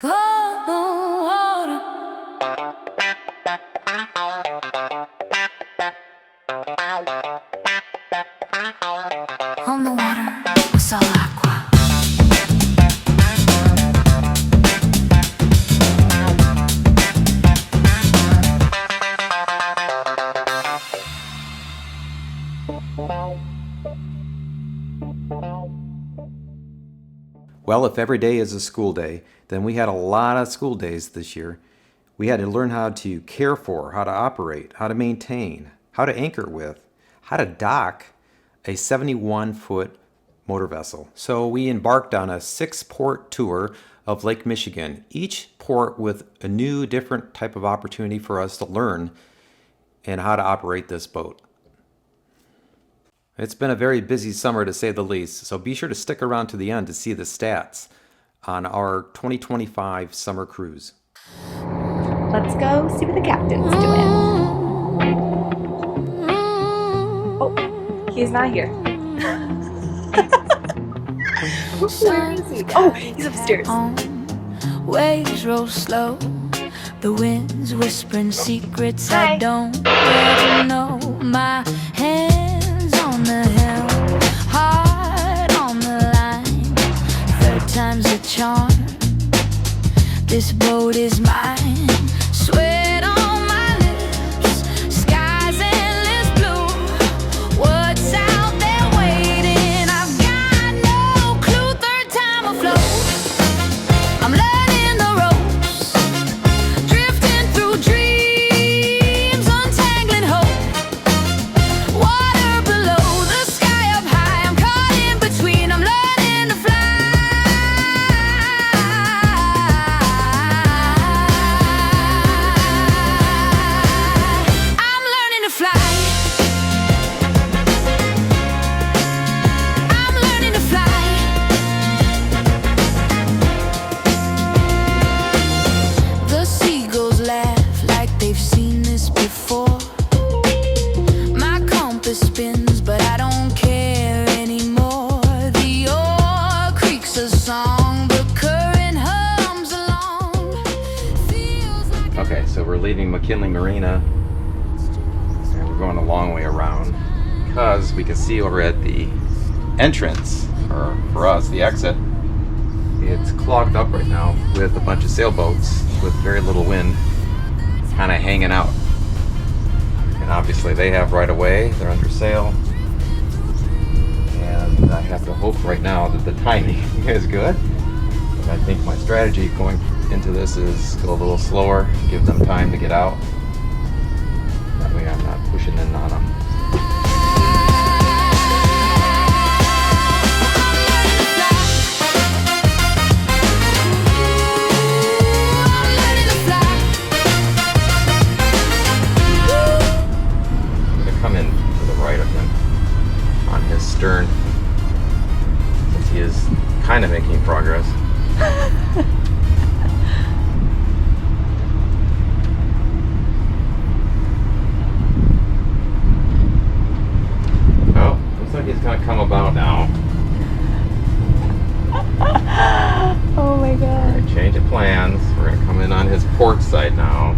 On the water with Sull'Acqua. Well, if every day is a school day, then we had a lot of school days this year. We had to learn how to care for, how to operate, how to maintain, how to anchor with, how to dock a 71-foot motor vessel. So we embarked on a 6-port tour of Lake Michigan, each port with a new, different type of opportunity for us to learn and how to operate this boat. It's been a very busy summer, to say the least, so be sure to stick around to the end to see the stats on our 2025 summer cruise. Let's go see what the captain's doing. Oh, he's not here. Where is he? Oh, he's upstairs. Waves roll slow, the wind's whispering secrets Hi. I don't ever know. My hands on the helm, heart on the line. Third time's a charm. This boat is mine. Sweat on my lips, sky's endless blue. What's out there waiting? I've got no clue. Third time afloat, I'm learning the ropes, drifting through dreams, untangling hope. Water below, the sky up high. I'm caught in between. I'm learning to fly. I'm learning to fly. I'm learning to fly. The seagulls laugh like they've seen this before. My compass spins, but I don't care anymore. The oar creaks a song, the current hums along. Feels like Okay, so we're leaving McKinley Marina and we're going a long way around because we can see over at the entrance, or for us, the exit, it's clogged up right now with a bunch of sailboats with very little wind kind of hanging out. And obviously they have right of way, they're under sail. And I have to hope right now that the timing is good. But I think my strategy going into this is go a little slower, give them time to get out. That way I'm not pushing in on them. I'm gonna come in to the right of him on his stern, since he is kind of making progress. Oh, looks like he's gonna come about now. Oh my god. Alright, change of plans. We're gonna come in on his port side now.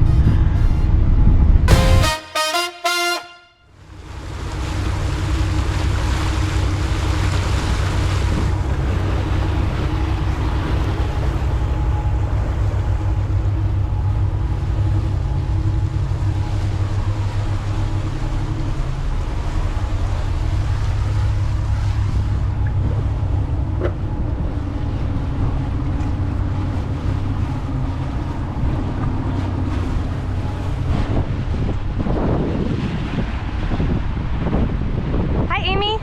Hi, Amy.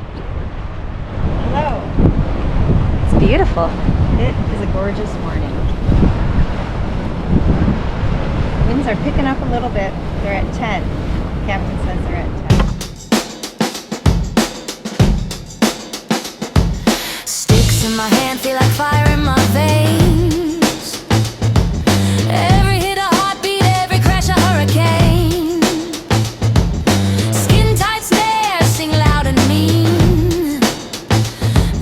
Hello. It's beautiful. It is a gorgeous morning. Winds are picking up a little bit. They're at 10. The captain says they're at 10. sticks in my hand feel like fire in my veins. Every hit a heartbeat, every crash a hurricane. Skin tight stare, sing loud and mean.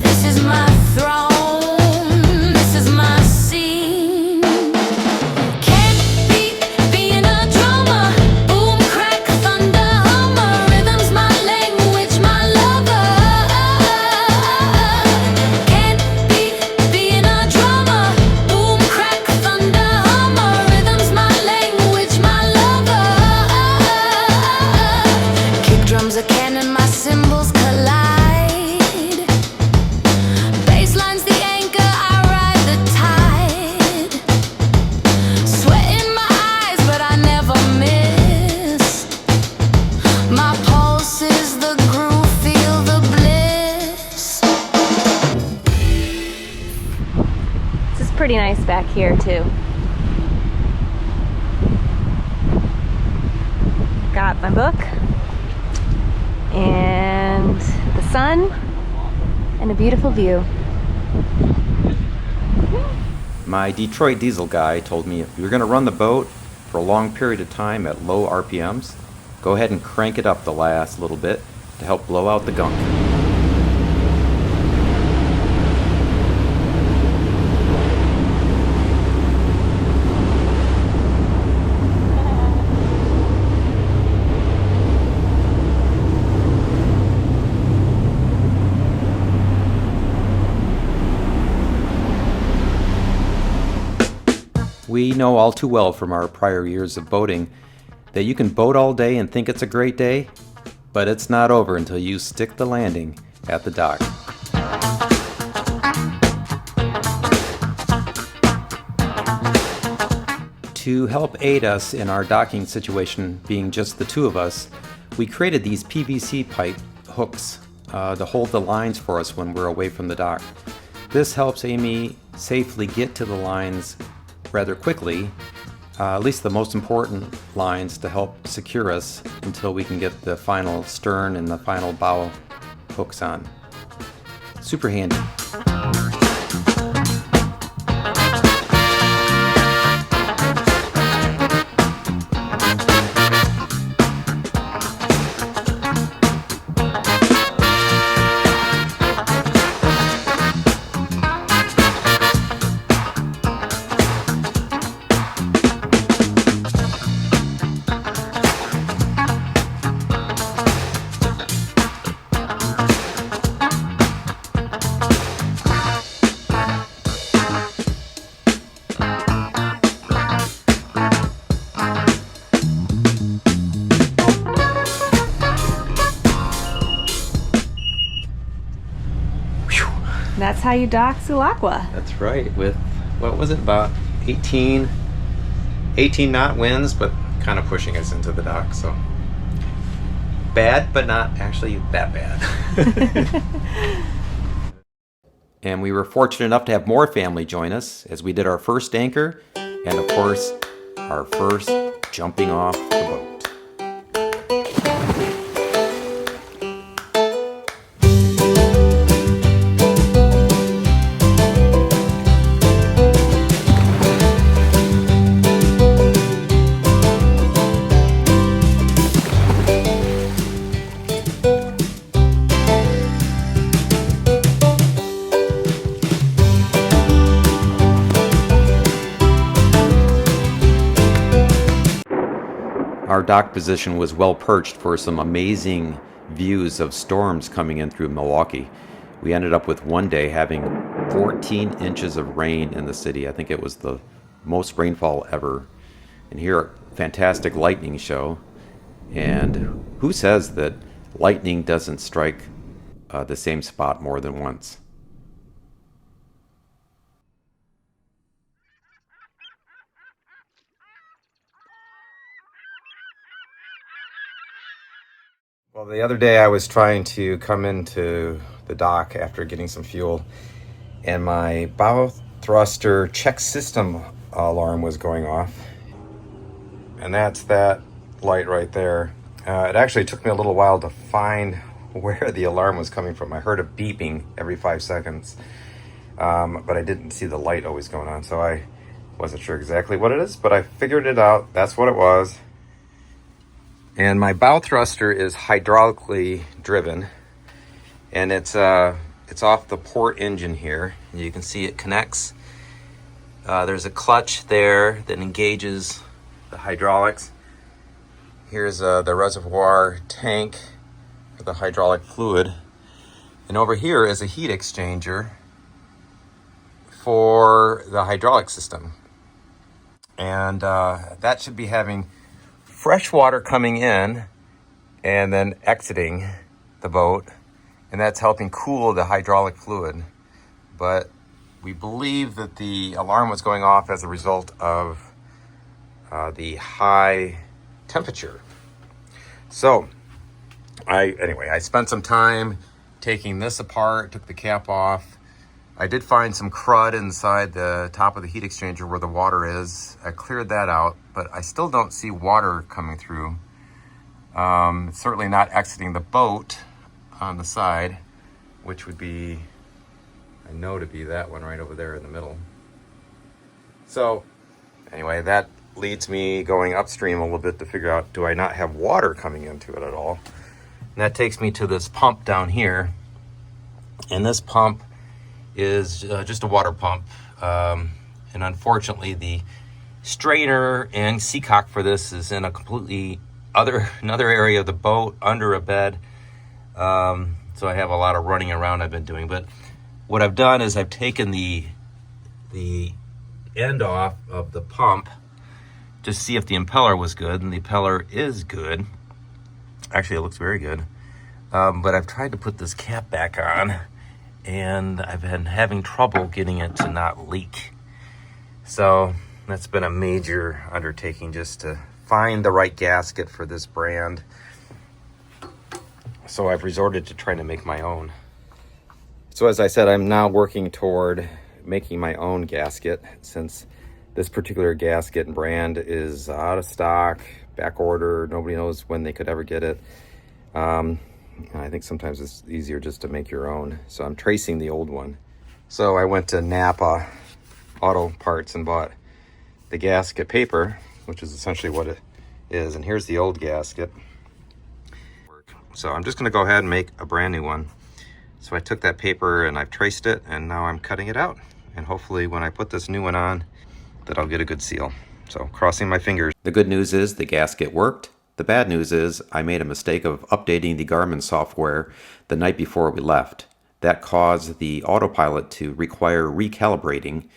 This is my throne, this is my scene. here too. Got my book and the sun and a beautiful view. My Detroit diesel guy told me if you're going to run the boat for a long period of time at low RPMs, go ahead and crank it up the last little bit to help blow out the gunk. We know all too well from our prior years of boating that you can boat all day and think it's a great day, but it's not over until you stick the landing at the dock. To help aid us in our docking situation, being just the two of us, we created these PVC pipe hooks to hold the lines for us when we're away from the dock. This helps Amy safely get to the lines rather quickly, at least the most important lines to help secure us until we can get the final stern and the final bow hooks on. Super handy. That's how you dock Sull'Acqua. That's right, with, what was it, about 18 knot winds, but kind of pushing us into the dock, so bad, but not actually that bad. And we were fortunate enough to have more family join us as we did our first anchor and, of course, our first jumping off the boat. Our dock position was well perched for some amazing views of storms coming in through Milwaukee. We ended up with one day having 14 inches of rain in the city. I think it was the most rainfall ever. And here, fantastic lightning show. And who says that lightning doesn't strike the same spot more than once? Well, the other day I was trying to come into the dock after getting some fuel, and my bow thruster check system alarm was going off. And that's that light right there. It actually took me a little while to find where the alarm was coming from. I heard it beeping every 5 seconds, but I didn't see the light always going on, so I wasn't sure exactly what it is, but I figured it out. That's what it was. And my bow thruster is hydraulically driven, and it's off the port engine here. You can see it connects. There's a clutch there that engages the hydraulics. Here's the reservoir tank for the hydraulic fluid. And over here is a heat exchanger for the hydraulic system. And that should be having fresh water coming in and then exiting the boat, and that's helping cool the hydraulic fluid. But we believe that the alarm was going off as a result of the high temperature. So I spent some time taking this apart, took the cap off, I did find some crud inside the top of the heat exchanger where the water is. I cleared that out, but I still don't see water coming through. It's certainly not exiting the boat on the side, which would be, I know to be that one right over there in the middle. So anyway, that leads me going upstream a little bit to figure out, do I not have water coming into it at all? And that takes me to this pump down here. And this pump is just a water pump. And unfortunately, the strainer and seacock for this is in a completely another area of the boat under a bed. So I have a lot of running around I've been doing. But what I've done is I've taken the end off of the pump to see if the impeller was good, and the impeller is good. Actually, it looks very good. But I've tried to put this cap back on, and I've been having trouble getting it to not leak. So that's been a major undertaking just to find the right gasket for this brand. So I've resorted to trying to make my own. So as I said, I'm now working toward making my own gasket, since this particular gasket and brand is out of stock, back order. Nobody knows when they could ever get it. I think sometimes it's easier just to make your own. So I'm tracing the old one. So I went to Napa Auto Parts and bought the gasket paper, which is essentially what it is. And here's the old gasket. So I'm just gonna go ahead and make a brand new one. So I took that paper and I've traced it, and now I'm cutting it out. And hopefully when I put this new one on, that I'll get a good seal. So crossing my fingers. The good news is the gasket worked. The bad news is I made a mistake of updating the Garmin software the night before we left. That caused the autopilot to require recalibrating.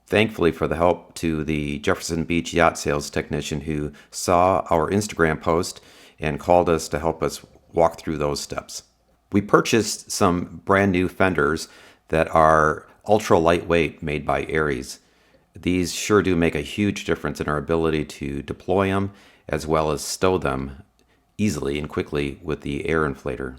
Thankfully for the help to the Jefferson Beach yacht sales technician who saw our Instagram post and called us to help us walk through those steps. We purchased some brand new fenders that are ultra lightweight, made by Aries. These sure do make a huge difference in our ability to deploy them as well as stow them easily and quickly with the air inflator.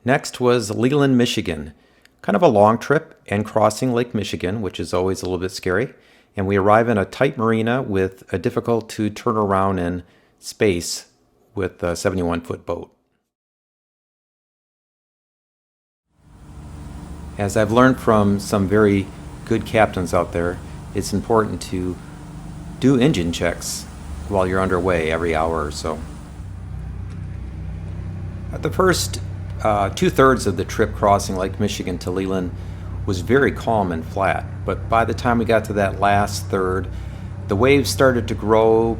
Next was Leland, Michigan. Kind of a long trip and crossing Lake Michigan, which is always a little bit scary. And we arrive in a tight marina with a difficult to turn around in space with a 71-foot boat. As I've learned from some very good captains out there, it's important to do engine checks while you're underway every hour or so. The first 2/3 of the trip crossing Lake Michigan to Leland was very calm and flat, but by the time we got to that last third, the waves started to grow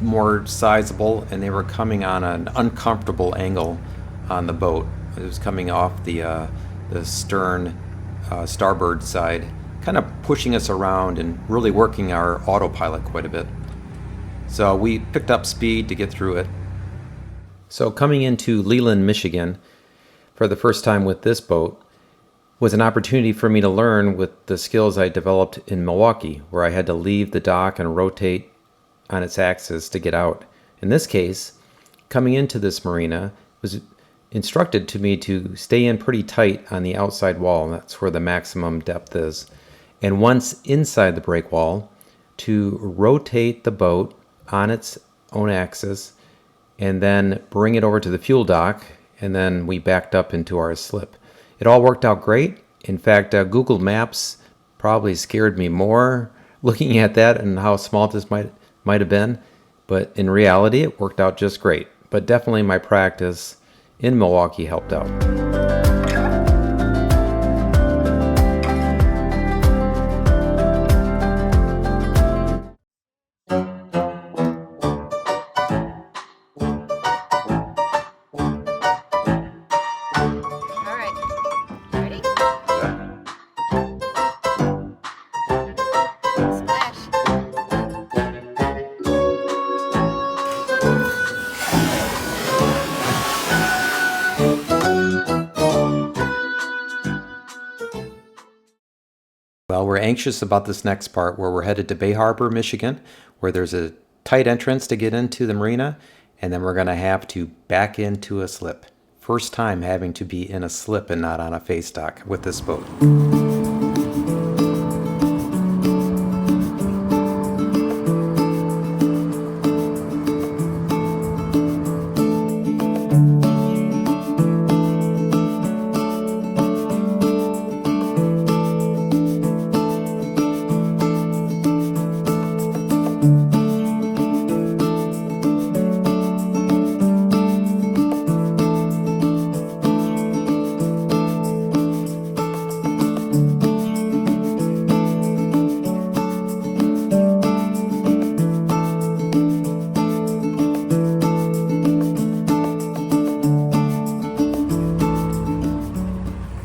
more sizable, and they were coming on an uncomfortable angle on the boat. It was coming off the stern starboard side, kind of pushing us around and really working our autopilot quite a bit. So we picked up speed to get through it. So coming into Leland, Michigan, for the first time with this boat, was an opportunity for me to learn with the skills I developed in Milwaukee, where I had to leave the dock and rotate on its axis to get out. In this case, coming into this marina, it was instructed to me to stay in pretty tight on the outside wall. That's where the maximum depth is. And once inside the break wall, to rotate the boat on its own axis and then bring it over to the fuel dock, and then we backed up into our slip. It all worked out great. In fact, Google Maps probably scared me more looking at that and how small this might have been. But in reality, it worked out just great. But definitely my practice in Milwaukee helped out. All right. Ready? Splash. Well, we're anxious about this next part where we're headed to Bay Harbor, Michigan, where there's a tight entrance to get into the marina, and then we're going to have to back into a slip. First time having to be in a slip and not on a face dock with this boat.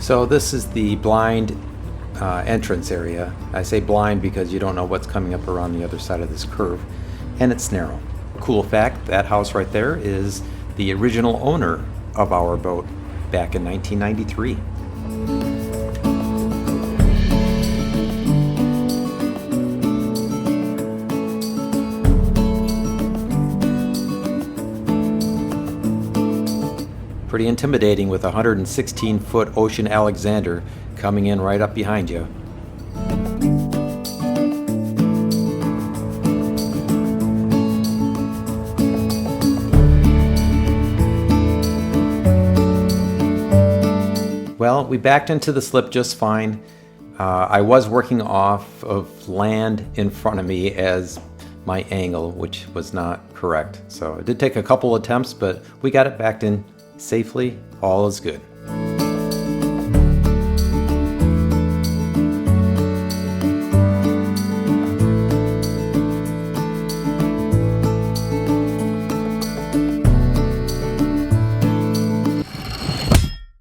So this is the blind entrance area. I say blind because you don't know what's coming up around the other side of this curve, and it's narrow. Cool fact, that house right there is the original owner of our boat back in 1993. Pretty intimidating with a 116-foot Ocean Alexander coming in right up behind you. Well, we backed into the slip just fine. I was working off of land in front of me as my angle, which was not correct. So it did take a couple attempts, but we got it backed in safely. All is good.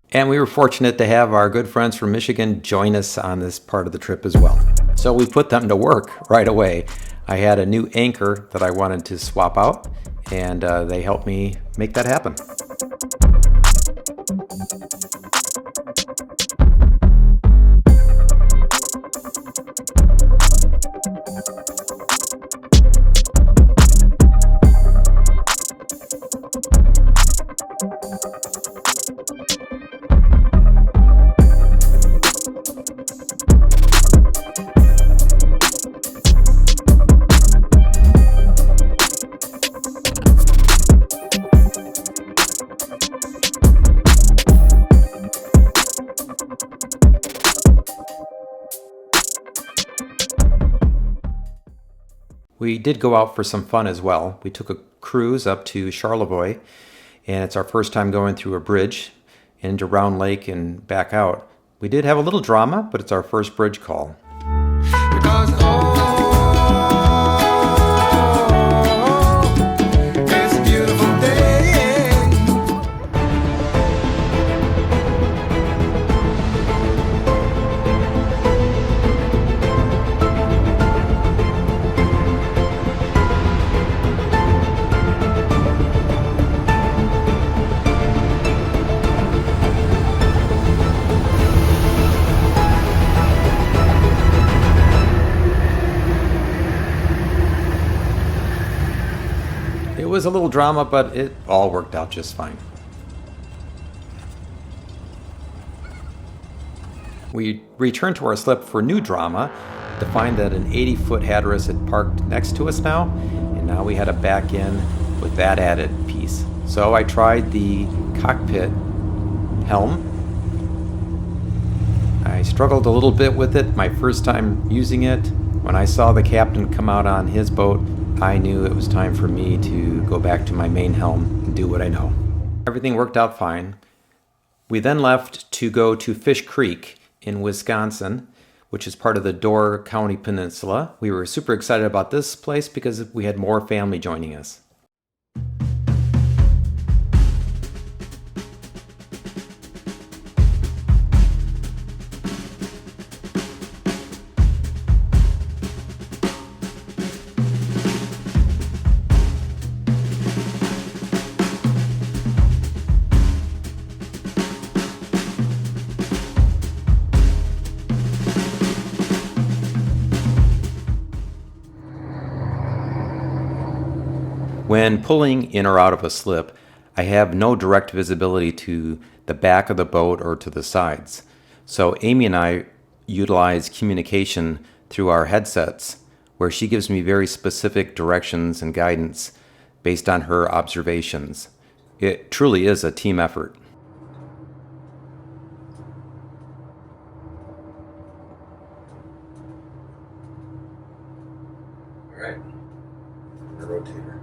And we were fortunate to have our good friends from Michigan join us on this part of the trip as well. So we put them to work right away. I had a new anchor that I wanted to swap out, and they helped me make that happen. We did go out for some fun as well. We took a cruise up to Charlevoix, and it's our first time going through a bridge into Round Lake and back out. We did have a little drama, but it's our first bridge call. Because it's a beautiful day. It was a little drama, but it all worked out just fine. We returned to our slip for new drama to find that an 80-foot Hatteras had parked next to us now, and now we had to back in with that added piece. So I tried the cockpit helm. I struggled a little bit with it my first time using it. When I saw the captain come out on his boat, I knew it was time for me to go back to my main helm and do what I know. Everything worked out fine. We then left to go to Fish Creek in Wisconsin, which is part of the Door County Peninsula. We were super excited about this place because we had more family joining us. When pulling in or out of a slip, I have no direct visibility to the back of the boat or to the sides. So Amy and I utilize communication through our headsets, where she gives me very specific directions and guidance based on her observations. It truly is a team effort. All right, the rotator.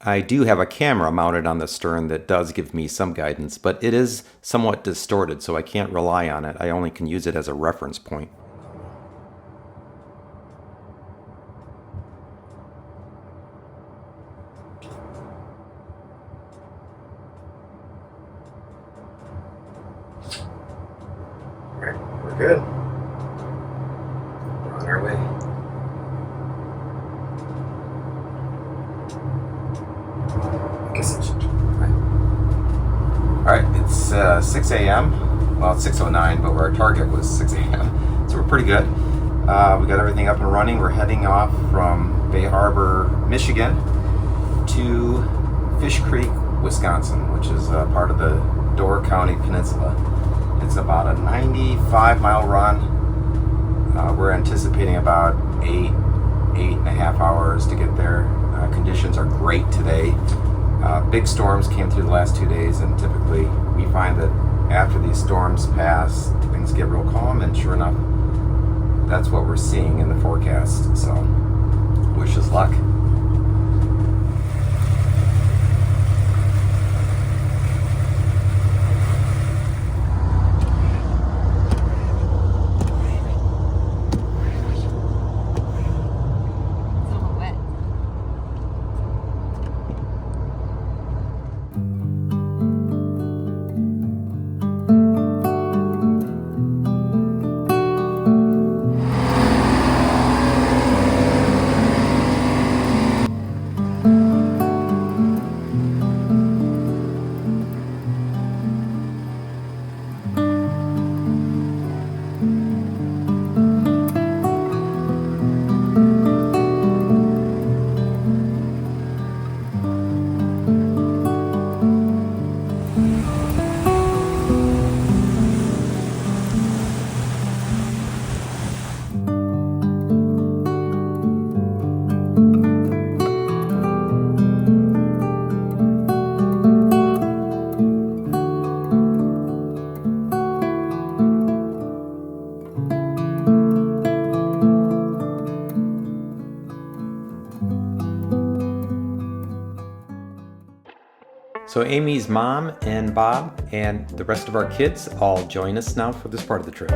I do have a camera mounted on the stern that does give me some guidance, but it is somewhat distorted, so I can't rely on it. I only can use it as a reference point. All right, we're good. We're on our way. Alright, it's 6 a.m. Well, it's 6:09, but our target was 6 a.m. So we're pretty good. We got everything up and running. We're heading off from Bay Harbor, Michigan to Fish Creek, Wisconsin, which is part of the Door County Peninsula. It's about a 95-mile run. We're anticipating about 8.5 hours to get there. Conditions are great today. Big storms came through the last 2 days, and typically we find that after these storms pass, things get real calm, and sure enough, that's what we're seeing in the forecast. So, wish us luck. So Amy's mom and Bob and the rest of our kids all join us now for this part of the trip.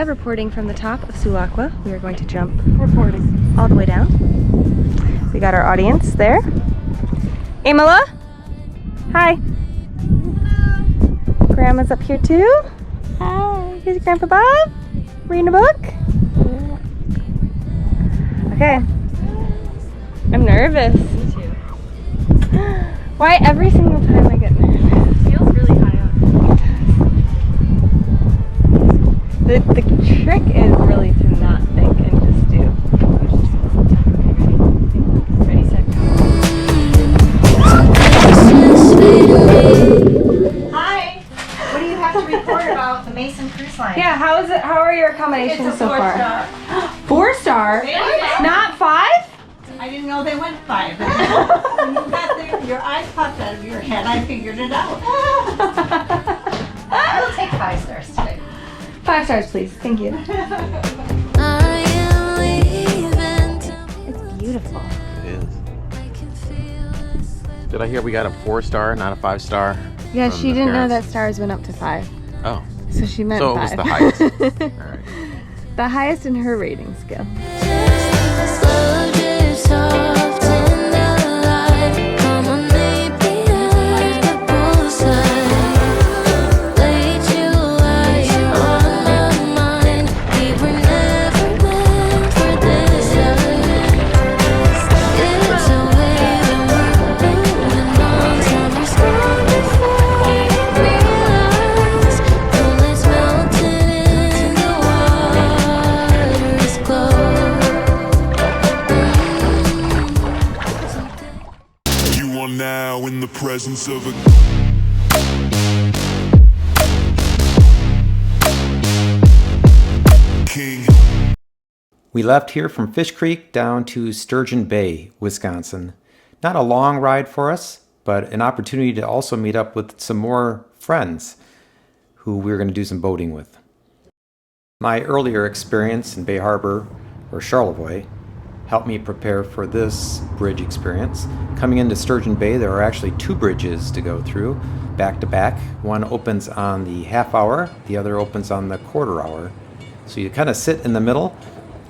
Reporting from the top of Sull'Acqua. We are going to jump all the way down. We got our audience there. Amala? Hi. Hello. Grandma's up here too. Hi. Here's Grandpa Bob. Reading a book. Okay. I'm nervous. Me too. Why every single time I get nervous? It feels really high up. The trick is really to not think and just do. Ready, set, go. Hi. What do you have to report about the Mason Cruise Line? Yeah, how is it? How are your accommodations so far? 4-star? Yeah. Not 5? I didn't know they went 5. When you got there, your eyes popped out of your head. I figured it out. I will take 5 stars today. 5 stars, please. Thank you. I am leaving to It's beautiful. It is. Did I hear we got a 4-star, not a 5-star? Yeah, from she the didn't know that parents? stars went up to 5. Oh, So she meant so 5. it was the highest. All right. The highest in her rating scale. slow drift soft in the light. Come on, meet me at the poolside. Late you are on my mind. We were never meant for this. It's a way that we're moving on. Summer's gone before we realize. Bullets melting in the water is cold. You are now in the presence of a king. We left here from Fish Creek down to Sturgeon Bay, Wisconsin. Not a long ride for us, but an opportunity to also meet up with some more friends who we're going to do some boating with. My earlier experience in Bay Harbor or Charlevoix helped me prepare for this bridge experience. Coming into Sturgeon Bay, there are actually 2 bridges to go through, back to back. One opens on the half hour, the other opens on the quarter hour. So you kind of sit in the middle,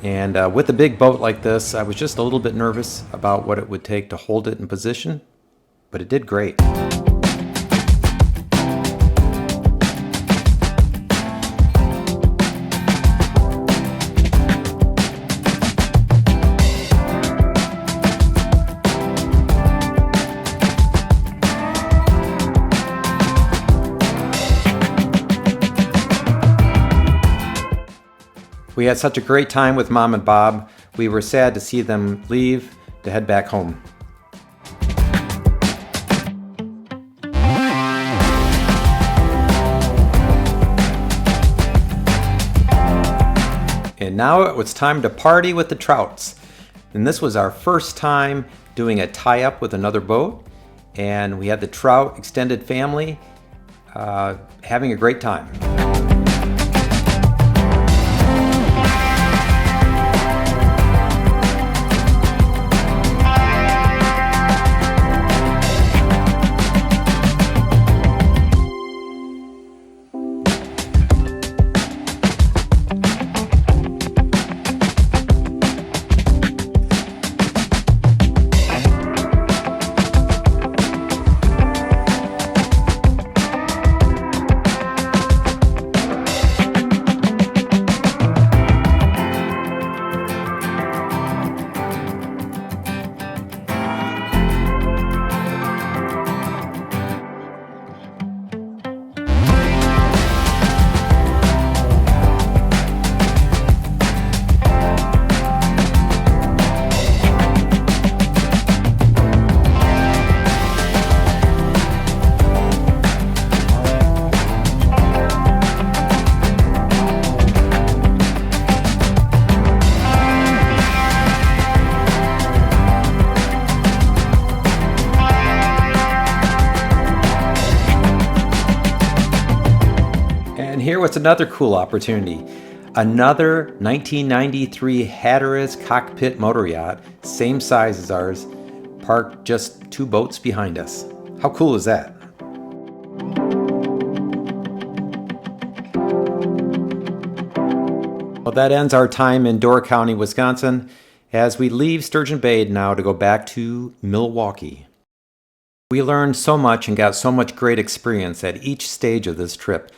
and with a big boat like this, I was just a little bit nervous about what it would take to hold it in position, but it did great. We had such a great time with Mom and Bob. We were sad to see them leave to head back home. And now it was time to party with the Trouts. And this was our first time doing a tie-up with another boat. And we had the Trout extended family having a great time. Here was another cool opportunity. Another 1993 Hatteras cockpit motor yacht, same size as ours, parked just 2 boats behind us. How cool is that? Well, that ends our time in Door County, Wisconsin, as we leave Sturgeon Bay now to go back to Milwaukee. We learned so much and got so much great experience at each stage of this trip.